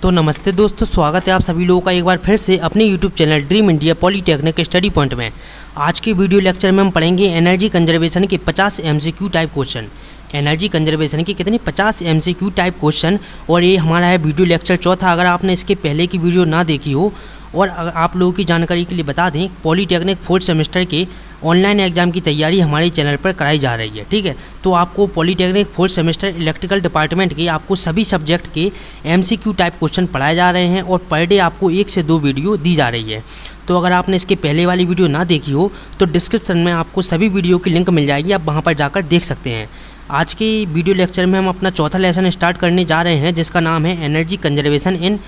तो नमस्ते दोस्तों, स्वागत है आप सभी लोगों का एक बार फिर से अपने YouTube channel dream India polytechnic study point में। आज के वीडियो लेक्चर में हम पढ़ेंगे एनर्जी कंजर्वेशन के 50 MCQ type question. Energy conservation के कितने 50 MCQ टाइप क्वेश्चन, और ये हमारा है वीडियो लेक्चर चौथा। अगर आपने इसके पहले की वीडियो ना देखी हो, और आप लोगों की जानकारी के लिए बता दें, पॉलीटेक्निक 4th सेमेस्टर के ऑनलाइन एग्जाम की तैयारी हमारे चैनल पर कराई जा रही है। ठीक है, तो आपको polytechnic 4th semester electrical department के आपको सभी सब्जेक्ट के MCQ टाइप क्वेश्चन पढ़ाए जा रहे हैं, और पर डे आपको 1 से 2 वीडियो दी जा रही है। तो अगर आपने इसके पहले वाली वीडियो ना देखी हो तो डिस्क्रिप्शन में आपको सभी वीडियो की लिंक मिल जाएगी, आप वहाँ पर जाकर देख सकते हैं। आज के वीडियो लेक्चर में हम अपना चौथा लेसन स्टार्ट करने जा रहे हैं, जिसका नाम है energy conservation in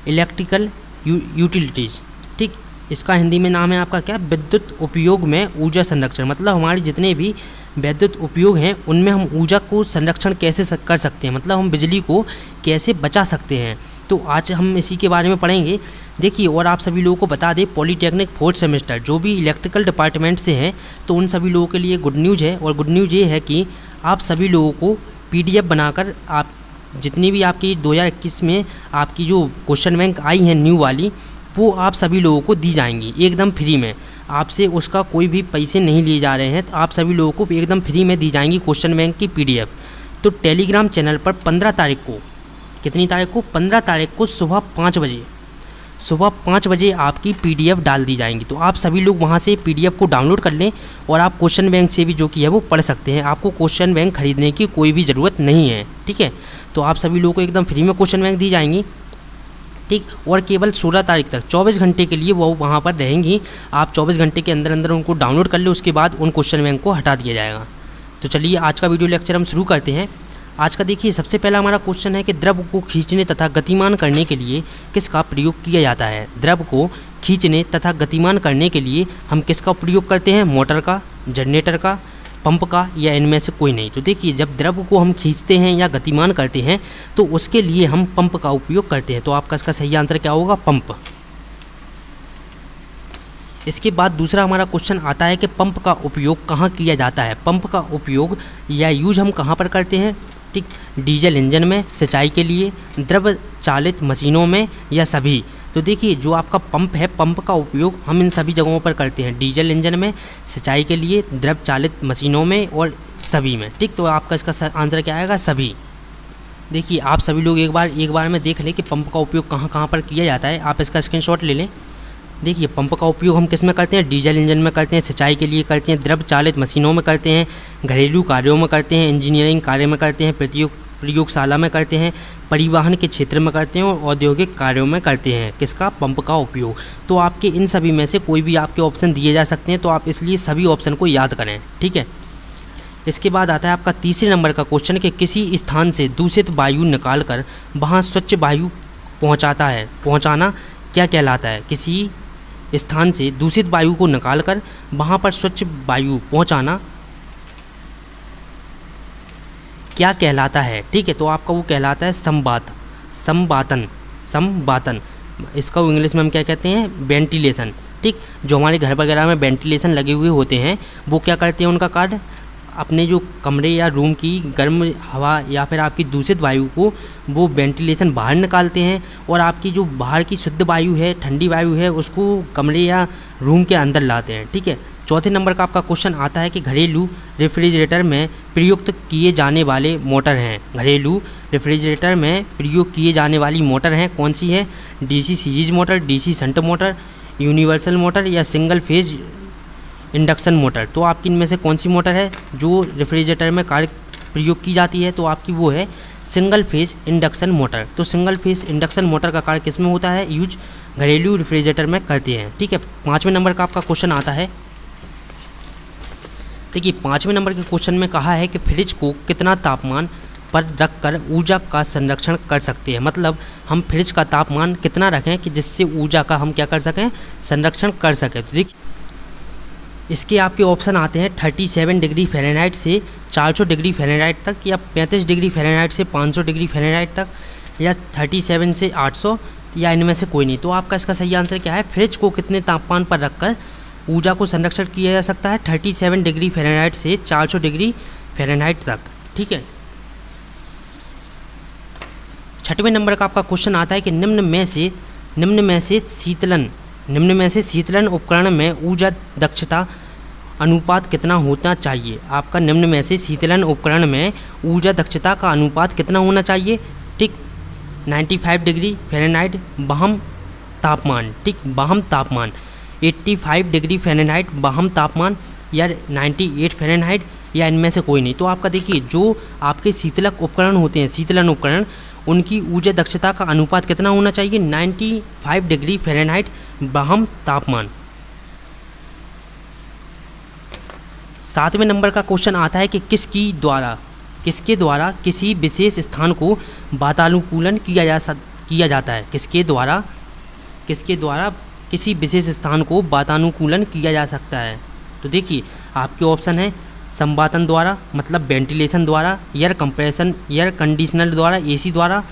electrical utilities. ठीक, इसका हिंदी में नाम है आपका क्या, विद्युत उपयोग में ऊर्जा संरक्षण। मतलब हमारे जितने भी विद्युत उपयोग हैं उनमें हम ऊर्जा को संरक्षण कैसे कर सकते हैं, मतलब हम बिजली को कैसे बचा सकते हैं। तो आज हम इसी के बारे में पढ़ेंगे। देखिए, और आप सभी लोगों को बता दें, पॉलीटेक्निक 4th सेमेस्टर जो भी इलेक्ट्रिकल डिपार्टमेंट से हैं, तो उन सभी लोगों के लिए गुड न्यूज़ है। और गुड न्यूज़ ये है कि आप सभी लोगों को PDF बनाकर, आप जितनी भी आपकी 2021 में आपकी जो क्वेश्चन बैंक आई हैं न्यू वाली, वो आप सभी लोगों को दी जाएंगी एकदम फ्री में। आपसे उसका कोई भी पैसे नहीं लिए जा रहे हैं, तो आप सभी लोगों को एकदम फ्री में दी जाएंगी क्वेश्चन बैंक की PDF। तो टेलीग्राम चैनल पर 15 तारीख को, कितनी तारीख को, 15 तारीख को सुबह 5 बजे आपकी PDF डाल दी जाएंगी। तो आप सभी लोग वहाँ से PDF को डाउनलोड कर लें, और आप क्वेश्चन बैंक से भी जो कि है वो पढ़ सकते हैं। आपको क्वेश्चन बैंक खरीदने की कोई भी ज़रूरत नहीं है। ठीक है, तो आप सभी लोगों को एकदम फ्री में क्वेश्चन बैंक दी जाएंगी। ठीक, और केवल 16 तारीख तक 24 घंटे के लिए वो वहाँ पर रहेंगी। आप 24 घंटे के अंदर अंदर उनको डाउनलोड कर ले, उसके बाद उन क्वेश्चन बैंक को हटा दिया जाएगा। तो चलिए आज का वीडियो लेक्चर हम शुरू करते हैं। आज का देखिए, सबसे पहला हमारा क्वेश्चन है कि द्रव को खींचने तथा गतिमान करने के लिए किसका प्रयोग किया जाता है। द्रव को खींचने तथा गतिमान करने के लिए हम किसका प्रयोग करते हैं, मोटर का, जनरेटर का, पंप का, या इनमें से कोई नहीं। तो देखिए, जब द्रव को हम खींचते हैं या गतिमान करते हैं तो उसके लिए हम पंप का उपयोग करते हैं। तो आपका इसका सही आंसर क्या होगा, पंप। इसके बाद दूसरा हमारा क्वेश्चन आता है कि पंप का उपयोग कहाँ किया जाता है। पंप का उपयोग या यूज हम कहाँ पर करते हैं। ठीक, डीजल इंजन में सिंचाई के लिए, द्रव चालित मशीनों में, या सभी। तो देखिए, जो आपका पंप है, पंप का उपयोग हम इन सभी जगहों पर करते हैं, डीजल इंजन में, सिंचाई के लिए, द्रव चालित मशीनों में, और सभी में। ठीक, तो आपका इसका आंसर क्या आएगा, सभी। देखिए, आप सभी लोग एक बार में देख लें कि पंप का उपयोग कहाँ कहाँ पर किया जाता है। आप इसका स्क्रीनशॉट ले लें। देखिए, पंप का उपयोग हम किस में करते हैं, डीजल इंजन में करते हैं, सिंचाई के लिए करते हैं, द्रव चालित मशीनों में करते हैं, घरेलू कार्यों में करते हैं, इंजीनियरिंग कार्य में करते हैं, प्रयोगशाला में करते हैं, परिवहन के क्षेत्र में करते हैं, और औद्योगिक कार्यों में करते हैं। किसका, पंप का उपयोग। तो आपके इन सभी में से कोई भी आपके ऑप्शन दिए जा सकते हैं, तो आप इसलिए सभी ऑप्शन को याद करें। ठीक है, इसके बाद आता है आपका तीसरे नंबर का क्वेश्चन कि किसी स्थान से दूषित वायु निकालकर वहाँ स्वच्छ वायु पहुँचाना क्या कहलाता है। किसी स्थान से दूषित वायु को निकालकर वहाँ पर स्वच्छ वायु पहुँचाना क्या कहलाता है। ठीक है, तो आपका वो कहलाता है संवातन। इसका इंग्लिश में हम क्या कहते हैं, वेंटिलेशन। ठीक, जो हमारे घर वगैरह में वेंटिलेशन लगे हुए होते हैं, वो क्या करते हैं, उनका कार्य अपने जो कमरे या रूम की गर्म हवा या फिर आपकी दूषित वायु को वो वेंटिलेशन बाहर निकालते हैं, और आपकी जो बाहर की शुद्ध वायु है, ठंडी वायु है, उसको कमरे या रूम के अंदर लाते हैं। ठीक है, चौथे नंबर का आपका क्वेश्चन आता है कि घरेलू रेफ्रिजरेटर में प्रयुक्त किए जाने वाले मोटर हैं। घरेलू रेफ्रिजरेटर में प्रयोग किए जाने वाली मोटर हैं, कौन सी है, DC series motor, DC shunt motor, universal motor, या सिंगल फेज इंडक्शन मोटर। तो आपकी इनमें से कौन सी मोटर है जो रेफ्रिजरेटर में कार्य प्रयोग की जाती है, तो आपकी वो है सिंगल फेज इंडक्शन मोटर। तो सिंगल फेज इंडक्शन मोटर का कार्य किस में होता है, यूज घरेलू रेफ्रिजरेटर में करते हैं। ठीक है, 5वें नंबर का आपका क्वेश्चन आता है। देखिए, 5वें नंबर के क्वेश्चन में कहा है कि फ्रिज को कितना तापमान पर रखकर ऊर्जा का संरक्षण कर सकते हैं। मतलब हम फ्रिज का तापमान कितना रखें कि जिससे ऊर्जा का हम क्या कर सकें, संरक्षण कर सकें। तो देखिए, इसके आपके ऑप्शन आते हैं 37 डिग्री फ़ारेनहाइट से 400 डिग्री फ़ारेनहाइट तक, या 35 डिग्री फ़ारेनहाइट से 500 डिग्री फ़ारेनहाइट तक, या 37 से 800, या इनमें से कोई नहीं। तो आपका इसका सही आंसर क्या है, फ्रिज को कितने तापमान पर रखकर ऊर्जा को संरक्षण किया जा सकता है, 37 डिग्री फ़ारेनहाइट से 400 डिग्री फ़ारेनहाइट तक। ठीक है, छठवें नंबर का आपका क्वेश्चन आता है कि निम्न में से शीतलन उपकरण में ऊर्जा दक्षता अनुपात कितना होना चाहिए। आपका निम्न में से शीतलन उपकरण में ऊर्जा दक्षता का अनुपात कितना होना चाहिए। ठीक, 95 डिग्री फ़ारेनहाइट बाहम तापमान, ठीक, बाहम तापमान 85 डिग्री फ़ारेनहाइट बाहम तापमान, या 98 फ़ारेनहाइट, या इनमें से कोई नहीं। तो आपका देखिए जो आपके शीतलक उपकरण होते हैं, शीतलन उपकरण, उनकी ऊर्जा दक्षता का अनुपात कितना होना चाहिए, 95 डिग्री फ़ारेनहाइट बाहम तापमान। 7वें नंबर का क्वेश्चन आता है कि किसके द्वारा किसी विशेष स्थान को वातानुकूलन किया जाता है। किसके द्वारा किसी विशेष स्थान को वातानुकूलन किया जा सकता है। तो देखिए आपके ऑप्शन है संवातन द्वारा, मतलब वेंटिलेशन द्वारा, एयर कंडीशनर द्वारा, एसी द्वारा,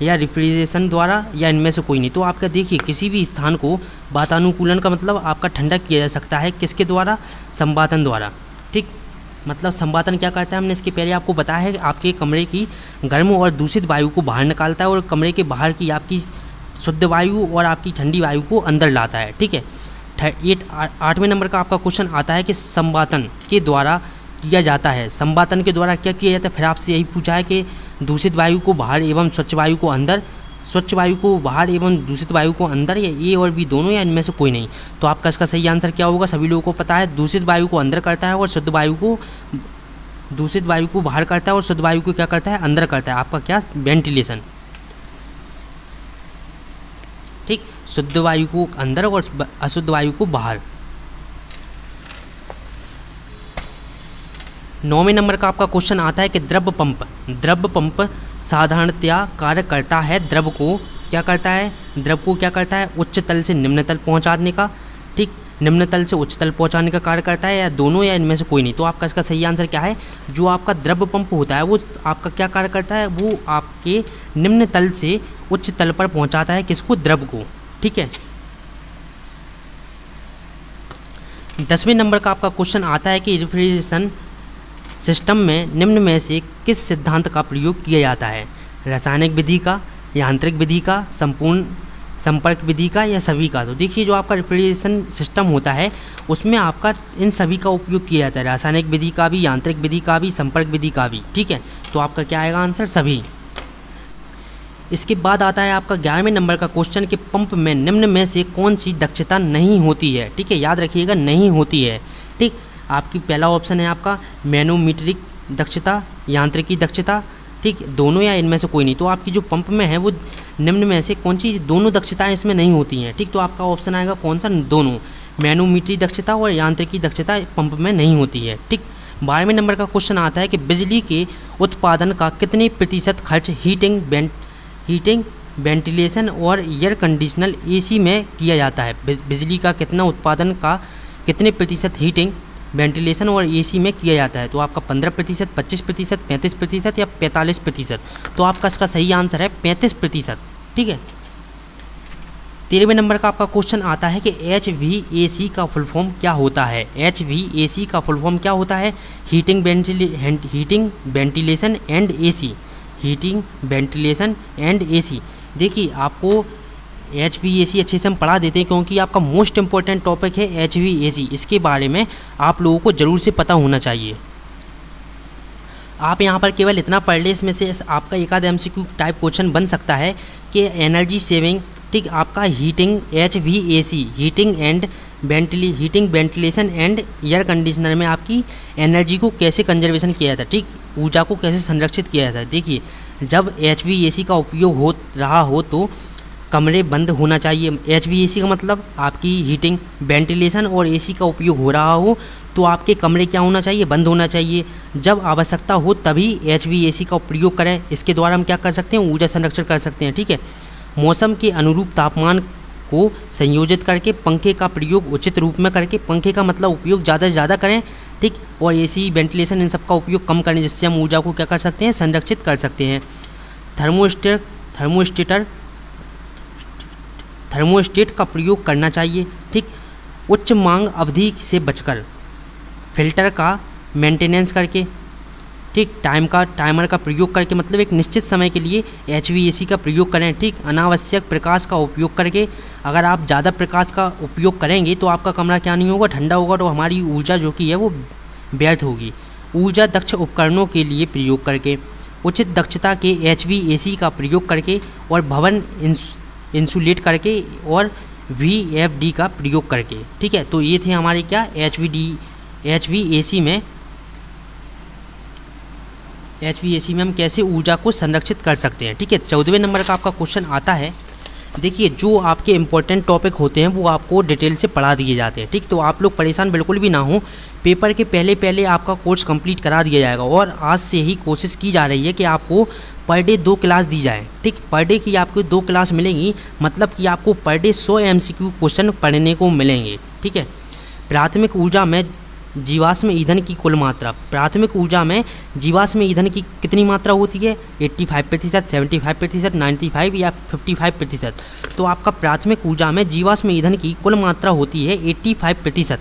या रेफ्रिजरेशन द्वारा, या इनमें से कोई नहीं। तो आपका देखिए किसी भी स्थान को वातानुकूलन का मतलब आपका ठंडा किया जा सकता है किसके द्वारा, संवातन द्वारा। ठीक, मतलब संवातन क्या करता है, हमने इसके पहले आपको बताया है कि आपके कमरे की गर्म और दूषित वायु को बाहर निकालता है और कमरे के बाहर की आपकी शुद्ध वायु और आपकी ठंडी वायु को अंदर लाता है। ठीक है। 8वें नंबर का आपका क्वेश्चन आता है कि संवातन के द्वारा किया जाता है। संवातन के द्वारा क्या किया जाता है, फिर आपसे यही पूछा है कि दूषित वायु को बाहर एवं स्वच्छ वायु को अंदर, स्वच्छ वायु को बाहर एवं दूषित वायु को अंदर, या ए और बी दोनों, या इनमें से कोई नहीं। तो आपका इसका सही आंसर क्या होगा, सभी लोगों को पता है दूषित वायु को अंदर करता है और शुद्ध वायु को, दूषित वायु को बाहर करता है और शुद्ध वायु को क्या करता है, अंदर करता है। आपका क्या, वेंटिलेशन। ठीक, शुद्ध वायु को अंदर और अशुद्ध वायु को बाहर। 9वें नंबर का आपका क्वेश्चन आता है कि द्रव पंप साधारणतया कार्य करता है, द्रव को क्या करता है, उच्च तल से निम्न तल पहुंचाने का। ठीक, निम्न तल से उच्च तल पहुंचाने का कार्य करता है, या दोनों, या इनमें से कोई नहीं। तो आपका इसका सही आंसर क्या है, जो आपका द्रव पंप होता है वो आपका क्या कार्य करता है, वो आपके निम्न तल से उच्च तल पर पहुंचाता है किसको, द्रव को। ठीक है। 10वें नंबर का आपका क्वेश्चन आता है कि रेफ्रिजरेशन सिस्टम में निम्न में से किस सिद्धांत का प्रयोग किया जाता है, रासायनिक विधि का, यांत्रिक विधि का, संपूर्ण संपर्क विधि का, या सभी का। तो देखिए जो आपका रेफ्रिजरेशन सिस्टम होता है उसमें आपका इन सभी का उपयोग किया जाता है, रासायनिक विधि का भी, यांत्रिक विधि का भी, संपर्क विधि का भी। ठीक है, तो आपका क्या आएगा आंसर, सभी। इसके बाद आता है आपका 11वें नंबर का क्वेश्चन कि पंप में निम्न में से कौन सी दक्षता नहीं होती है। ठीक है, याद रखिएगा, नहीं होती है। ठीक, आपकी पहला ऑप्शन है आपका मैनोमीट्रिक दक्षता, यांत्रिकी दक्षता। ठीक, दोनों, या इनमें से कोई नहीं। तो आपकी जो पंप में है वो निम्न में से कौन सी दोनों दक्षताएं इसमें नहीं होती हैं। ठीक, तो आपका ऑप्शन आएगा कौन सा, दोनों, मैनोमीट्री दक्षता और यांत्रिकी दक्षता पंप में नहीं होती है। ठीक, 12वें नंबर का क्वेश्चन आता है कि बिजली के उत्पादन का कितने प्रतिशत खर्च हीटिंग, वेंटिलेशन और एयर कंडीशनर एसी में किया जाता है। बिजली का कितना उत्पादन का कितने प्रतिशत हीटिंग, वेंटिलेशन और एसी में किया जाता है। तो आपका 15%, 25%, 35% या 45%। तो आपका इसका सही आंसर है 35%। ठीक है। 13वें नंबर का आपका क्वेश्चन आता है कि HVAC का फुल फॉर्म क्या होता है। HVAC का फुल फॉर्म क्या होता है, heating, ventilation and AC. Heating, ventilation and AC. देखिए आपको HVAC अच्छे से हम पढ़ा देते हैं क्योंकि आपका मोस्ट इम्पॉर्टेंट टॉपिक है HVAC। इसके बारे में आप लोगों को ज़रूर से पता होना चाहिए। आप यहाँ पर केवल इतना पढ़ ले, इसमें से आपका एक आध MCQ टाइप क्वेश्चन बन सकता है कि एनर्जी सेविंग। ठीक, आपका heating, HVAC, heating, ventilation and air conditioner में आपकी एनर्जी को कैसे कंजर्वेशन किया जाता है। ठीक, ऊर्जा को कैसे संरक्षित किया जाता है। देखिए जब HVAC का उपयोग हो रहा हो तो कमरे बंद होना चाहिए। HVAC का मतलब आपकी हीटिंग, वेंटिलेशन और एसी का उपयोग हो रहा हो तो आपके कमरे क्या होना चाहिए, बंद होना चाहिए। जब आवश्यकता हो तभी HVAC का प्रयोग करें। इसके द्वारा हम क्या कर सकते हैं, ऊर्जा संरक्षण कर सकते हैं। ठीक है। मौसम के अनुरूप तापमान को संयोजित करके पंखे का प्रयोग उचित रूप में करके, पंखे का मतलब उपयोग ज़्यादा से ज़्यादा करें। ठीक, और एसी, वेंटिलेशन इन सब का उपयोग कम करें, जिससे हम ऊर्जा को क्या कर सकते हैं, संरक्षित कर सकते हैं। थर्मोस्टेट का प्रयोग करना चाहिए। ठीक, उच्च मांग अवधि से बचकर फिल्टर का मेंटेनेंस करके। ठीक, ठीक। टाइमर का प्रयोग करके, मतलब एक निश्चित समय के लिए HVAC का प्रयोग करें। ठीक। अनावश्यक प्रकाश का उपयोग करके, अगर आप ज़्यादा प्रकाश का उपयोग करेंगे तो आपका कमरा क्या नहीं होगा, ठंडा होगा, तो हमारी ऊर्जा जो कि है वो व्यर्थ होगी। ऊर्जा दक्ष उपकरणों के लिए प्रयोग करके, उचित दक्षता के HVAC का प्रयोग करके, और भवन इंसुलेट करके, और VFD का प्रयोग करके। ठीक है, तो ये थे हमारे क्या HVAC में हम कैसे ऊर्जा को संरक्षित कर सकते हैं। ठीक है, 14वें नंबर का आपका क्वेश्चन आता है। देखिए, जो आपके इंपॉर्टेंट टॉपिक होते हैं वो आपको डिटेल से पढ़ा दिए जाते हैं। ठीक, तो आप लोग परेशान बिल्कुल भी ना हो। पेपर के पहले आपका कोर्स कंप्लीट करा दिया जाएगा, और आज से ही कोशिश की जा रही है कि आपको पर डे 2 क्लास दी जाए। ठीक, पर डे की आपको 2 क्लास मिलेंगी, मतलब कि आपको पर डे 100 MCQ क्वेश्चन पढ़ने को मिलेंगे। ठीक है, प्राथमिक ऊर्जा में जीवाश्म ईंधन की कुल मात्रा, प्राथमिक ऊर्जा में जीवाश्म ईंधन की कितनी मात्रा होती है, 85%, 75%, 95 या 55%। तो आपका प्राथमिक ऊर्जा में जीवाश्म ईंधन की कुल मात्रा होती है 85%।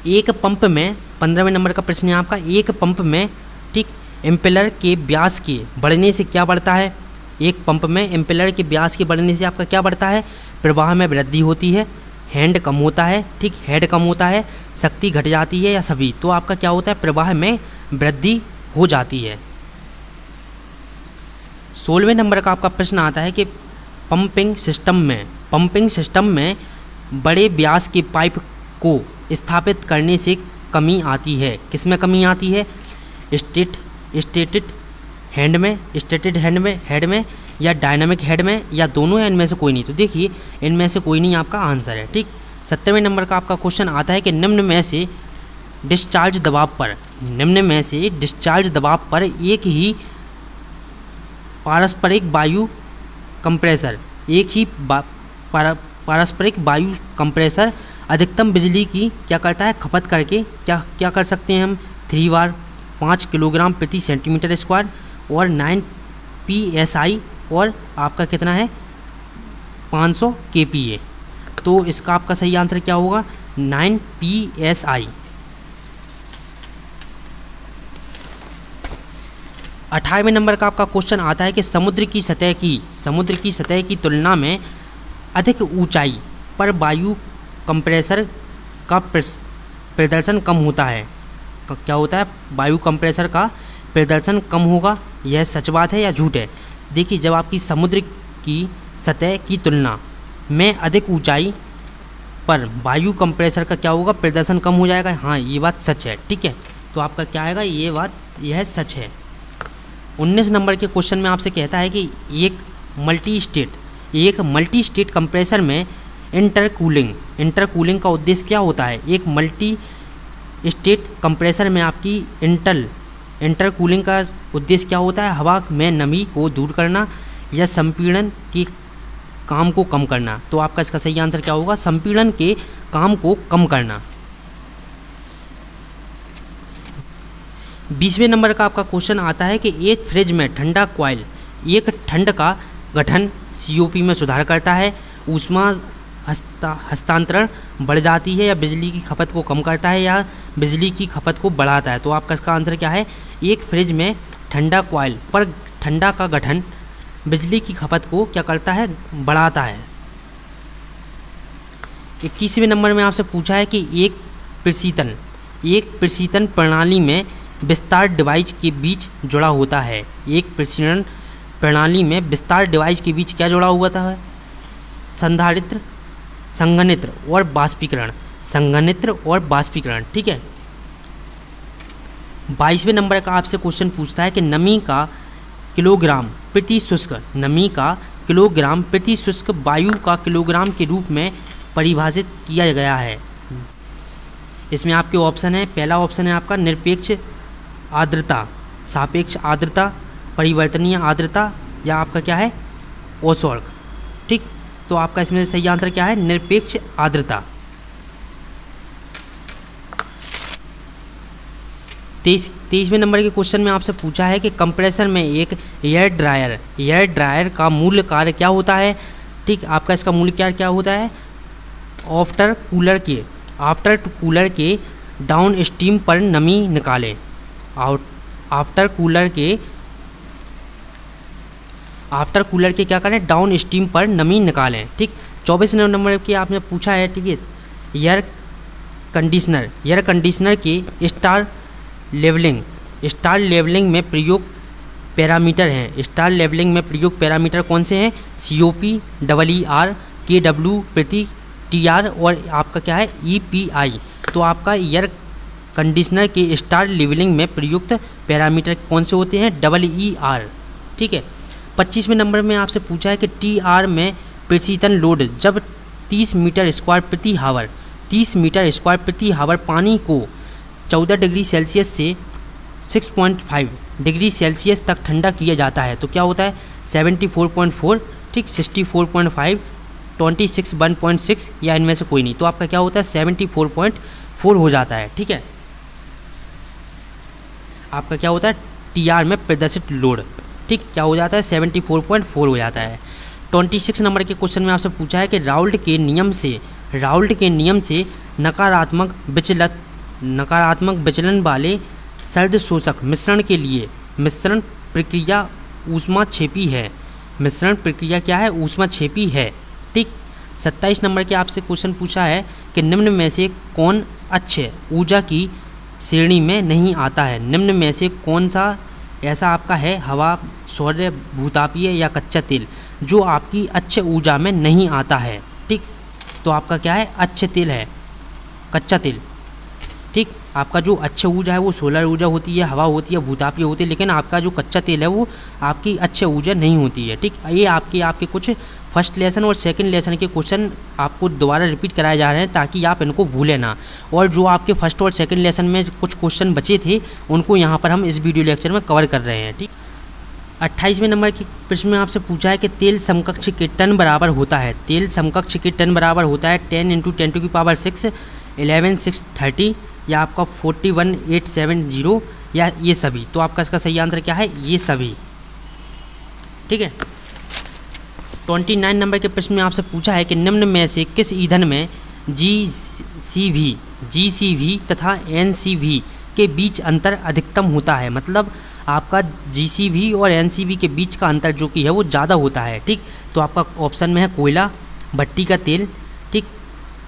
एक पंप में, 15वें नंबर का प्रश्न है आपका, एक पंप में, ठीक, इम्पेलर के व्यास के बढ़ने से क्या बढ़ता है। एक पंप में इम्पेलर के व्यास के बढ़ने से आपका क्या बढ़ता है, प्रवाह में वृद्धि होती है, हैंड कम होता है। ठीक, हेड कम होता है, शक्ति घट जाती है, या सभी। तो आपका क्या होता है, प्रवाह में वृद्धि हो जाती है। 16वें नंबर का आपका प्रश्न आता है कि पंपिंग सिस्टम में बड़े व्यास के पाइप को स्थापित करने से कमी आती है। किस में कमी आती है, स्टेटेड हेड में या डायनामिक हेड में, या दोनों, या इनमें से कोई नहीं। तो देखिए, इनमें से कोई नहीं आपका आंसर है। ठीक, 17वें नंबर का आपका क्वेश्चन आता है कि निम्न में से डिस्चार्ज दबाव पर एक ही पारस्परिक वायु कंप्रेसर अधिकतम बिजली की क्या करता है, खपत करके क्या कर सकते हैं हम, 3 बार 5 किलोग्राम प्रति सेंटीमीटर स्क्वायर, और 9 PSI, और आपका कितना है 500 kPa। तो इसका आपका सही आंसर क्या होगा, 9 PSI। 18वें नंबर का आपका क्वेश्चन आता है कि समुद्र की सतह की तुलना में अधिक ऊंचाई पर वायु कंप्रेसर का प्रदर्शन कम होता है। क्या होता है, वायु कंप्रेसर का प्रदर्शन कम होगा। यह सच बात है या झूठ है। देखिए, जब आपकी समुद्र की सतह की तुलना में अधिक ऊंचाई पर वायु कंप्रेसर का क्या होगा, प्रदर्शन कम हो जाएगा। हाँ, ये बात सच है। ठीक है, तो आपका क्या आएगा, यह सच है। 19 नंबर के क्वेश्चन में आपसे कहता है कि एक मल्टी स्टेट कंप्रेसर में इंटरकूलिंग का उद्देश्य क्या होता है। एक मल्टी स्टेट कंप्रेसर में आपकी इंटरकूलिंग का उद्देश्य क्या होता है, हवा में नमी को दूर करना या संपीड़न के काम को कम करना। तो आपका इसका सही आंसर क्या होगा, संपीड़न के काम को कम करना। 20वें नंबर का आपका क्वेश्चन आता है कि एक फ्रिज में ठंडा कॉइल एक ठंड का गठन COP में सुधार करता है, ऊष्मा हस्तांतरण बढ़ जाती है, या बिजली की खपत को कम करता है, या बिजली की खपत को बढ़ाता है। तो आपका इसका आंसर क्या है, एक फ्रिज में ठंडा कॉइल पर ठंडा का गठन बिजली की खपत को क्या करता है, बढ़ाता है। 21वें नंबर में आपसे पूछा है कि एक प्रशीतन प्रणाली में विस्तार डिवाइस के बीच जुड़ा होता है। एक प्रशीतन प्रणाली में विस्तार डिवाइस के बीच क्या जुड़ा हुआ था, संघनित्र और बाष्पीकरण। ठीक है, 22वें नंबर का आपसे क्वेश्चन पूछता है कि नमी का किलोग्राम प्रति शुष्क वायु का किलोग्राम के रूप में परिभाषित किया गया है। इसमें आपके ऑप्शन है, पहला ऑप्शन है आपका निरपेक्ष आर्द्रता, सापेक्ष आर्द्रता, परिवर्तनीय आर्द्रता, या आपका क्या है ओसोर्ग। ठीक, तो आपका इसमें सही आंसर क्या है, निरपेक्ष आर्द्रता। 23वें नंबर के क्वेश्चन में आपसे पूछा है कि कंप्रेसर में एक एयर ड्रायर का मूल कार्य क्या होता है। ठीक, आपका इसका मूल कार्य क्या होता है, आफ्टर कूलर के डाउन स्ट्रीम पर नमी निकालें। आफ्टर कूलर के क्या करें, डाउन स्ट्रीम पर नमी निकालें। ठीक, 24 नंबर की आपने पूछा है, ठीक है, एयर कंडीशनर के स्टार लेवलिंग में प्रयोग पैरामीटर हैं। स्टार लेवलिंग में प्रयोग पैरामीटर कौन से हैं? COP, EER, KW प्रति TR और आपका क्या है EPI। तो आपका एयर कंडीशनर के स्टार लेवलिंग में प्रयुक्त पैरामीटर कौन से होते हैं? EER। ठीक है, 25वें नंबर में आपसे पूछा है कि TR में प्रेसीजन लोड जब 30 मीटर स्क्वायर प्रति हावर पानी को 14 डिग्री सेल्सियस से 6.5 डिग्री सेल्सियस तक ठंडा किया जाता है तो क्या होता है? 74.4, ठीक, 64.5, 26, 1.6 या इनमें से कोई नहीं। तो आपका क्या होता है? 74.4 हो जाता है। ठीक है, आपका क्या होता है? TR में प्रदर्शित लोड, ठीक, क्या हो जाता है? 74.4 हो जाता है। 26 नंबर के क्वेश्चन में आपसे पूछा है कि राउल्ट के नियम से नकारात्मक विचलन वाले सर्द शोषक मिश्रण के लिए मिश्रण प्रक्रिया ऊष्माक्षेपी है। मिश्रण प्रक्रिया क्या है? ऊष्माक्षेपी है। ठीक, 27 नंबर के आपसे क्वेश्चन पूछा है कि निम्न में से कौन अच्छे ऊर्जा की श्रेणी में नहीं आता है? निम्न में से कौन सा ऐसा आपका है, हवा, सौर, भूतापीय या कच्चा तेल, जो आपकी अच्छे ऊर्जा में नहीं आता है? ठीक, तो आपका क्या है? अच्छे तेल है, कच्चा तेल। ठीक, आपका जो अच्छे ऊर्जा है वो सोलर ऊर्जा होती है, हवा होती है, भूतापीय होती है, लेकिन आपका जो कच्चा तेल है वो आपकी अच्छे ऊर्जा नहीं होती है। ठीक, ये आपके कुछ फर्स्ट लेसन और सेकंड लेसन के क्वेश्चन आपको दोबारा रिपीट कराए जा रहे हैं ताकि आप इनको भूलें ना, और जो आपके फर्स्ट और सेकंड लेसन में कुछ क्वेश्चन बचे थे उनको यहाँ पर हम इस वीडियो लेक्चर में कवर कर रहे हैं। ठीक, 28वें नंबर के प्रश्न में आपसे पूछा है कि तेल समकक्ष के टन बराबर होता है। तेल समकक्ष के टन बराबर होता है 10 × 10⁶ 11,630 या आपका 41,870 या ये सभी। तो आपका इसका सही आंसर क्या है? ये सभी। ठीक है, 29 नंबर के प्रश्न में आपसे पूछा है कि निम्न में से किस ईंधन में GCV तथा NCV के बीच अंतर अधिकतम होता है? मतलब आपका GCV और NCV के बीच का अंतर जो कि है वो ज़्यादा होता है। ठीक, तो आपका ऑप्शन में है कोयला, भट्टी का तेल, ठीक,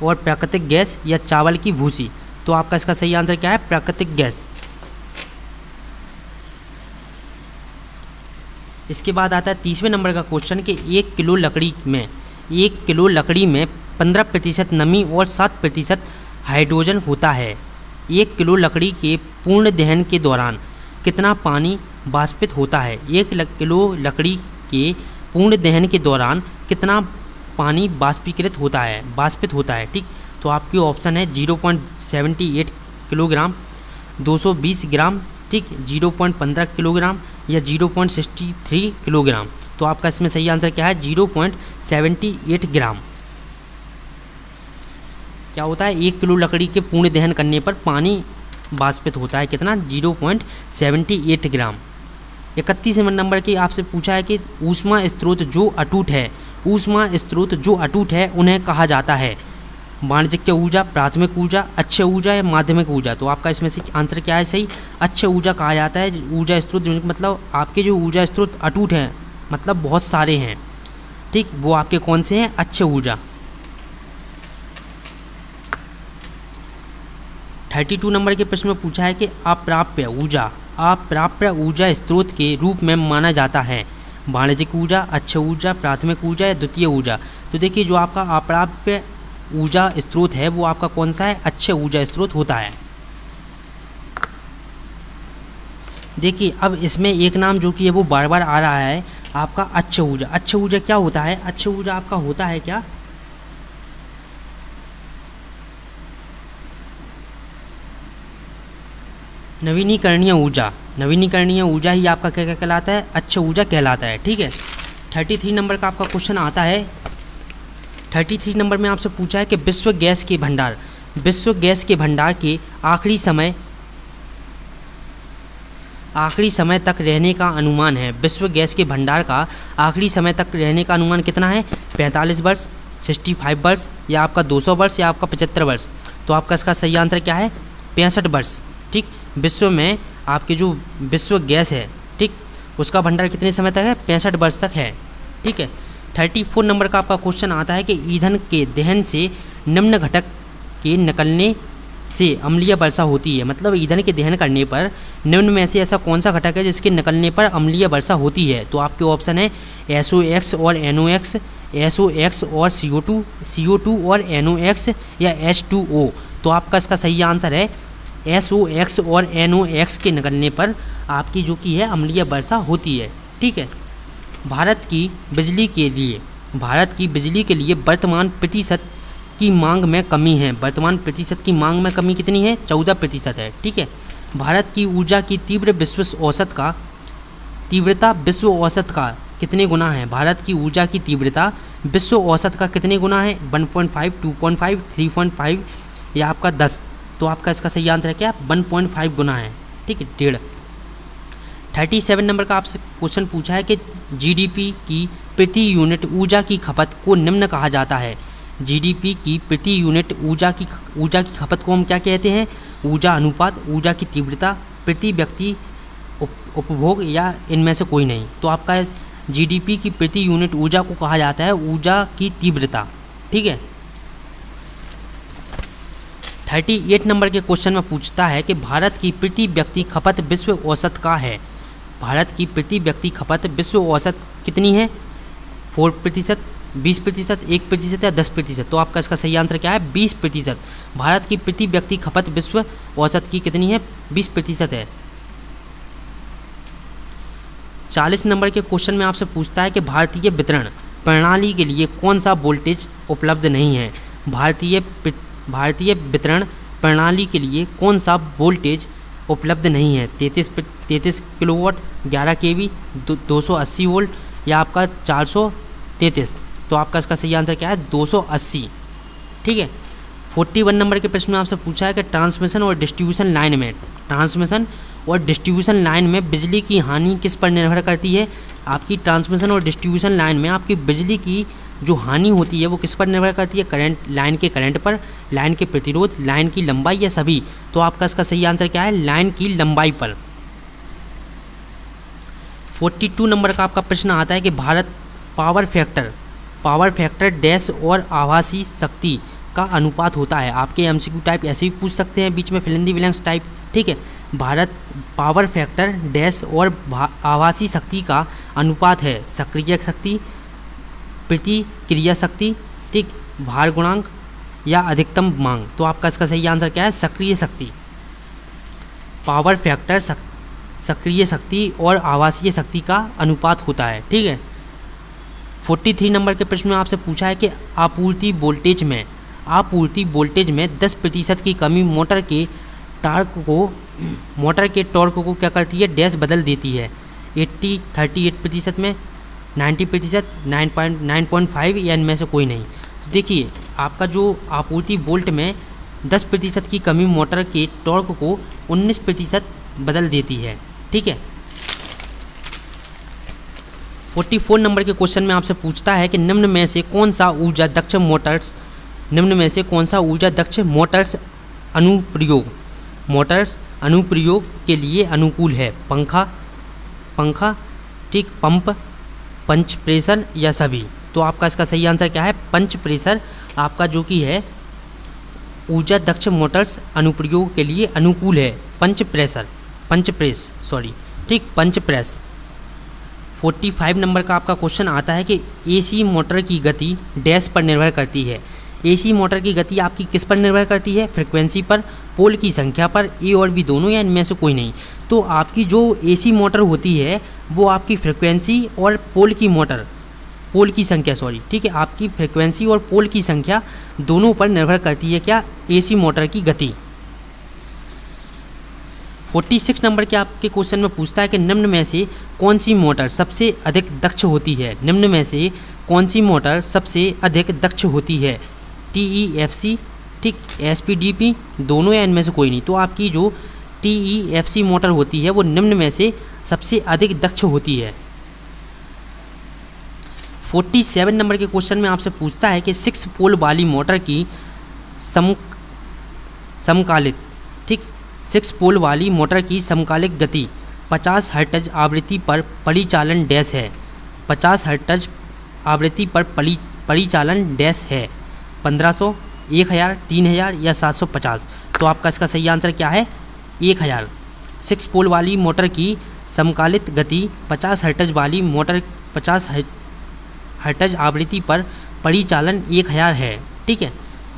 और प्राकृतिक गैस या चावल की भूसी। तो आपका इसका सही आंसर क्या है? प्राकृतिक गैस। इसके बाद आता है 30वें नंबर का क्वेश्चन कि 1 किलो लकड़ी में 15% नमी और 7% हाइड्रोजन होता है। 1 किलो लकड़ी के पूर्ण दहन के दौरान कितना पानी वाष्पित होता है? 1 किलो लकड़ी के पूर्ण दहन के दौरान कितना पानी वाष्पित होता है? ठीक, तो आपकी ऑप्शन है 0.78 किलोग्राम, 220 ग्राम, ठीक, 0.15 किलोग्राम या 0.63 किलोग्राम। तो आपका इसमें सही आंसर क्या है? 0.78 ग्राम। क्या होता है? 1 किलो लकड़ी के पूर्ण दहन करने पर पानी वाष्पित होता है कितना? 0.78 ग्राम। 31वें नंबर की आपसे पूछा है कि ऊष्मा स्रोत जो अटूट है उन्हें कहा जाता है वाणिज्यिक ऊर्जा, प्राथमिक ऊर्जा, अच्छे ऊर्जा या माध्यमिक ऊर्जा। तो आपका इसमें से आंसर क्या है? सही, अच्छे ऊर्जा कहा जाता है। ऊर्जा स्रोत मतलब आपके जो ऊर्जा स्रोत अटूट हैं, मतलब बहुत सारे हैं, ठीक, वो आपके कौन से हैं? अच्छे ऊर्जा। 32 नंबर के प्रश्न में पूछा है कि अप्राप्य ऊर्जा स्रोत के रूप में माना जाता है वाणिज्यिक ऊर्जा, अच्छे ऊर्जा, प्राथमिक ऊर्जा या द्वितीय ऊर्जा। तो देखिए जो आपका अप्राप्य ऊर्जा स्रोत है वो आपका कौन सा है? अच्छे ऊर्जा स्रोत होता है। देखिए अब इसमें एक नाम जो कि है वो बार बार आ रहा है आपका अच्छे ऊर्जा। अच्छे ऊर्जा क्या होता है? अच्छे ऊर्जा आपका होता है क्या? नवीनीकरणीय ऊर्जा ही आपका क्या क्या कहलाता है? अच्छे ऊर्जा कहलाता है। ठीक है, 33 नंबर का आपका क्वेश्चन आता है। 33 नंबर में आपसे पूछा है कि विश्व गैस के भंडार के आखिरी समय तक रहने का अनुमान है। विश्व गैस के भंडार का आखिरी समय तक रहने का अनुमान कितना है? 45 वर्ष, 65 वर्ष या आपका 200 वर्ष या आपका 75 वर्ष। तो आपका इसका सही आंसर क्या है? 65 वर्ष। ठीक, विश्व में आपके जो विश्व गैस है, ठीक, उसका भंडार कितने समय तक है? 65 वर्ष तक है, ठीक है। 34 नंबर का आपका क्वेश्चन आता है कि ईंधन के दहन से निम्न घटक के निकलने से अम्लीय वर्षा होती है। मतलब ईंधन के दहन करने पर निम्न में से ऐसा कौन सा घटक है जिसके निकलने पर अम्लीय वर्षा होती है? तो आपके ऑप्शन है SOX और NOx, SOX और CO2, CO2 और NOx या H2O। तो आपका इसका सही आंसर है SOX और NOx के निकलने पर आपकी जो कि है अम्लीय वर्षा होती है, ठीक है। भारत की बिजली के लिए वर्तमान प्रतिशत की मांग में कमी है। वर्तमान प्रतिशत की मांग में कमी कितनी है? 14% है, ठीक है। भारत की ऊर्जा की तीव्रता विश्व औसत का कितने गुना है? भारत की ऊर्जा की तीव्रता विश्व औसत का कितने गुना है? 1.5, 2.5, 3.5 या आपका 10। तो आपका इसका सही आंसर है क्या? 1.5 गुना है, ठीक है, 1.5। 37 नंबर का आपसे क्वेश्चन पूछा है कि GDP की प्रति यूनिट ऊर्जा की खपत को निम्न कहा जाता है। GDP की प्रति यूनिट ऊर्जा की खपत को हम क्या कहते हैं? ऊर्जा अनुपात, ऊर्जा की तीव्रता, प्रति व्यक्ति उपभोग या इनमें से कोई नहीं। तो आपका GDP की प्रति यूनिट ऊर्जा को कहा जाता है ऊर्जा की तीव्रता, ठीक है। 38 नंबर के क्वेश्चन में पूछता है कि भारत की प्रति व्यक्ति खपत विश्व औसत का है। भारत की प्रति व्यक्ति खपत विश्व औसत कितनी है? 4%, 20%, 1% या 10%। तो आपका इसका सही आंसर क्या है? 20%। भारत की प्रति व्यक्ति खपत विश्व औसत की कितनी है? 20% है। 40 नंबर के क्वेश्चन में आपसे पूछता है कि भारतीय वितरण प्रणाली के लिए कौन सा वोल्टेज उपलब्ध नहीं है? भारतीय वितरण प्रणाली के लिए कौन सा वोल्टेज उपलब्ध नहीं है? 33 किलोवाट, 11 kV, 280 वोल्ट या आपका 433। तो आपका इसका सही आंसर क्या है? 280, ठीक है। 41 नंबर के प्रश्न में आपसे पूछा है कि ट्रांसमिशन और डिस्ट्रीब्यूशन लाइन में बिजली की हानि किस पर निर्भर करती है? आपकी ट्रांसमिशन और डिस्ट्रीब्यूशन लाइन में आपकी बिजली की जो हानि होती है वो किस पर निर्भर करती है? लाइन के करंट पर, लाइन के प्रतिरोध, लाइन की लंबाई या सभी? तो आपका इसका सही आंसर क्या है? लाइन की लंबाई पर। 42 नंबर का आपका प्रश्न आता है कि भारत पावर फैक्टर डैश और आभासी शक्ति का अनुपात होता है। आपके MCQ टाइप ऐसे भी पूछ सकते हैं, बीच में fill in the blanks type, ठीक है। भारत पावर फैक्टर डैश और आभासी शक्ति का अनुपात है सक्रिय शक्ति, प्रतिक्रिया शक्ति, ठीक, भार गुणांक या अधिकतम मांग। तो आपका इसका सही आंसर क्या है? सक्रिय शक्ति। पावर फैक्टर सक्रिय शक्ति और आभासीय शक्ति का अनुपात होता है, ठीक है। 43 नंबर के प्रश्न में आपसे पूछा है कि आपूर्ति वोल्टेज में 10% की कमी मोटर के टॉर्क को क्या करती है? डैश बदल देती है। 38% में, 90%, 9.5 या इनमें से कोई नहीं। तो देखिए आपका जो आपूर्ति वोल्ट में 10% की कमी मोटर के टॉर्क को 19% बदल देती है, ठीक है। 44 नंबर के क्वेश्चन में आपसे पूछता है कि निम्न में से कौन सा ऊर्जा दक्ष मोटर्स अनुप्रयोग के लिए अनुकूल है? पंखा, ठीक, पंप, पंच प्रेशर या सभी? तो आपका इसका सही आंसर क्या है? पंच प्रेशर आपका जो कि है ऊर्जा दक्ष मोटर्स अनुप्रयोग के लिए अनुकूल है। पंच प्रेस। 45 नंबर का आपका क्वेश्चन आता है कि AC मोटर की गति डैश पर निर्भर करती है। AC मोटर की गति आपकी किस पर निर्भर करती है? फ्रिक्वेंसी पर, पोल की संख्या पर, A और B दोनों या इनमें से कोई नहीं? तो आपकी जो AC मोटर होती है वो आपकी फ्रिक्वेंसी और पोल की संख्या, ठीक है, आपकी फ्रिक्वेंसी और पोल की संख्या दोनों पर निर्भर करती है क्या? AC मोटर की गति। 46 नंबर के आपके क्वेश्चन में पूछता है कि निम्न में से कौन सी मोटर सबसे अधिक दक्ष होती है? TEFC, ठीक, SPDP दोनों या इनमें से कोई नहीं? तो आपकी जो TEFC मोटर होती है वो निम्न में से सबसे अधिक दक्ष होती है। 47 नंबर के क्वेश्चन में आपसे पूछता है कि 6 पोल वाली मोटर की समकालिक, ठीक, 6 पोल वाली मोटर की समकालिक गति 50 हर्ट्ज आवृत्ति पर परिचालन डैश है। 50 हर्ट्ज आवृत्ति पर परिचालन डैश है। 1500, 1000, 3000 या 750। तो आपका इसका सही आंसर क्या है? 1000। 6 पोल वाली मोटर की समकालिक गति 50 हर्ट्ज वाली मोटर 50 हर्ट्ज आवृत्ति पर परिचालन 1000 है। ठीक है।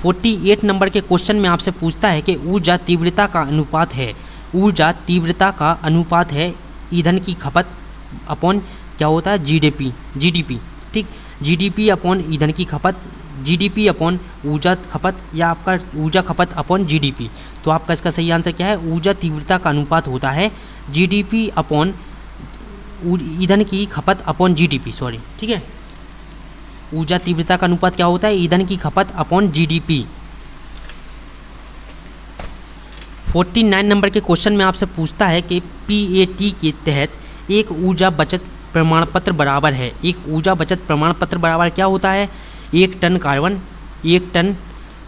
48 नंबर के क्वेश्चन में आपसे पूछता है कि ऊर्जा तीव्रता का अनुपात है। ऊर्जा तीव्रता का अनुपात है ईंधन की खपत अपॉन क्या होता है? जीडीपी। ठीक, जीडीपी अपॉन ईंधन की खपत, जीडीपी अपॉन ऊर्जा खपत, या आपका ऊर्जा खपत अपॉन जीडीपी। तो आपका इसका सही आंसर क्या है? ऊर्जा तीव्रता का अनुपात होता है जीडीपी अपॉन ईंधन की खपत अपॉन जीडीपी। सॉरी, ठीक है। ऊर्जा तीव्रता का अनुपात क्या होता है? ईंधन की खपत अपॉन जीडीपी। 49 नंबर के क्वेश्चन में आपसे पूछता है कि पीएटी के तहत एक ऊर्जा बचत प्रमाण पत्र बराबर है। एक ऊर्जा बचत प्रमाण पत्र बराबर क्या होता है? 1 टन कार्बन, 1 टन,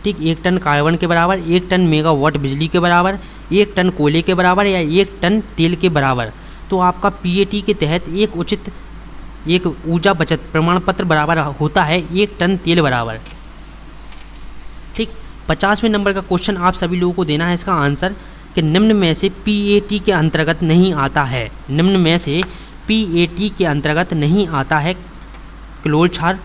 ठीक, 1 टन कार्बन के बराबर, 1 टन मेगावाट बिजली के बराबर, 1 टन कोयले के बराबर, या 1 टन तेल के बराबर। तो आपका पीएटी के तहत एक ऊर्जा बचत प्रमाण पत्र बराबर होता है 1 टन तेल बराबर। ठीक। 50वें नंबर का क्वेश्चन आप सभी लोगों को देना है इसका आंसर कि निम्न में से पीएटी के अंतर्गत नहीं आता है। निम्न में से पीएटी के अंतर्गत नहीं आता है क्लोर क्षार,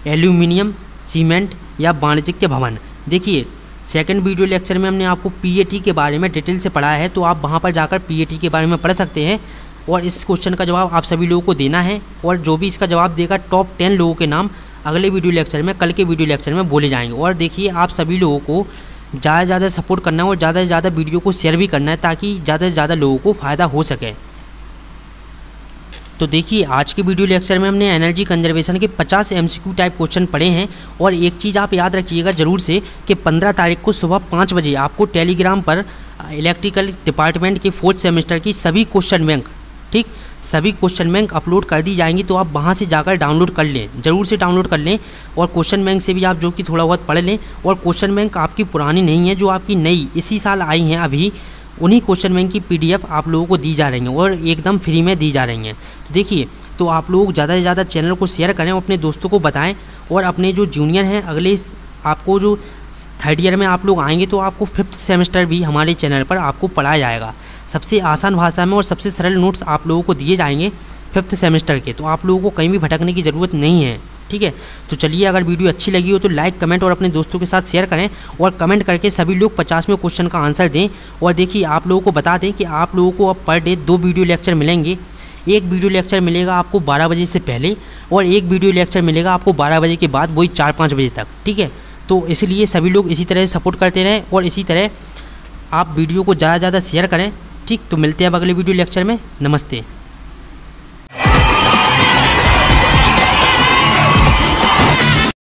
एल्यूमिनियम, सीमेंट या वाणिज्यिक भवन। देखिए, सेकंड वीडियो लेक्चर में हमने आपको पीएटी के बारे में डिटेल से पढ़ाया है, तो आप वहाँ पर जाकर पीएटी के बारे में पढ़ सकते हैं। और इस क्वेश्चन का जवाब आप सभी लोगों को देना है, और जो भी इसका जवाब देगा टॉप 10 लोगों के नाम अगले वीडियो लेक्चर में, कल के वीडियो लेक्चर में बोले जाएंगे। और देखिए, आप सभी लोगों को ज़्यादा से ज़्यादा सपोर्ट करना है और ज़्यादा से ज़्यादा वीडियो को शेयर भी करना है, ताकि ज़्यादा से ज़्यादा लोगों को फ़ायदा हो सके। तो देखिए, आज के वीडियो लेक्चर में हमने एनर्जी कंजर्वेशन के 50 MCQ टाइप क्वेश्चन पढ़े हैं। और एक चीज़ आप याद रखिएगा ज़रूर से कि 15 तारीख को सुबह 5 बजे आपको टेलीग्राम पर इलेक्ट्रिकल डिपार्टमेंट के 4th सेमेस्टर की सभी क्वेश्चन बैंक, ठीक, सभी क्वेश्चन बैंक अपलोड कर दी जाएंगी। तो आप वहां से जाकर डाउनलोड कर लें, ज़रूर से डाउनलोड कर लें। और क्वेश्चन बैंक से भी आप जो कि थोड़ा बहुत पढ़ लें। और क्वेश्चन बैंक आपकी पुरानी नहीं है, जो आपकी नई इसी साल आई हैं अभी, उन्हीं क्वेश्चन बैंक की PDF आप लोगों को दी जा रही हैं और एकदम फ्री में दी जा रही हैं। तो देखिए, तो आप लोग ज़्यादा से ज़्यादा चैनल को शेयर करें और अपने दोस्तों को बताएं। और अपने जो जूनियर हैं, अगले आपको जो 3rd ईयर में आप लोग आएंगे, तो आपको 5th सेमेस्टर भी हमारे चैनल पर आपको पढ़ाया जाएगा। सबसे आसान भाषा में और सबसे सरल नोट्स आप लोगों को दिए जाएंगे 5th सेमेस्टर के। तो आप लोगों को कहीं भी भटकने की ज़रूरत नहीं है। ठीक है। तो चलिए, अगर वीडियो अच्छी लगी हो तो लाइक, कमेंट और अपने दोस्तों के साथ शेयर करें। और कमेंट करके सभी लोग 50वें क्वेश्चन का आंसर दें। और देखिए, आप लोगों को बता दें कि आप लोगों को अब पर डे 2 वीडियो लेक्चर मिलेंगे। एक वीडियो लेक्चर मिलेगा आपको 12 बजे से पहले, और एक वीडियो लेक्चर मिलेगा आपको 12 बजे के बाद, वही 4-5 बजे तक। ठीक है। तो इसलिए सभी लोग इसी तरह सपोर्ट करते रहें और इसी तरह आप वीडियो को ज़्यादा से ज़्यादा शेयर करें। ठीक। तो मिलते हैं अब अगले वीडियो लेक्चर में। नमस्ते।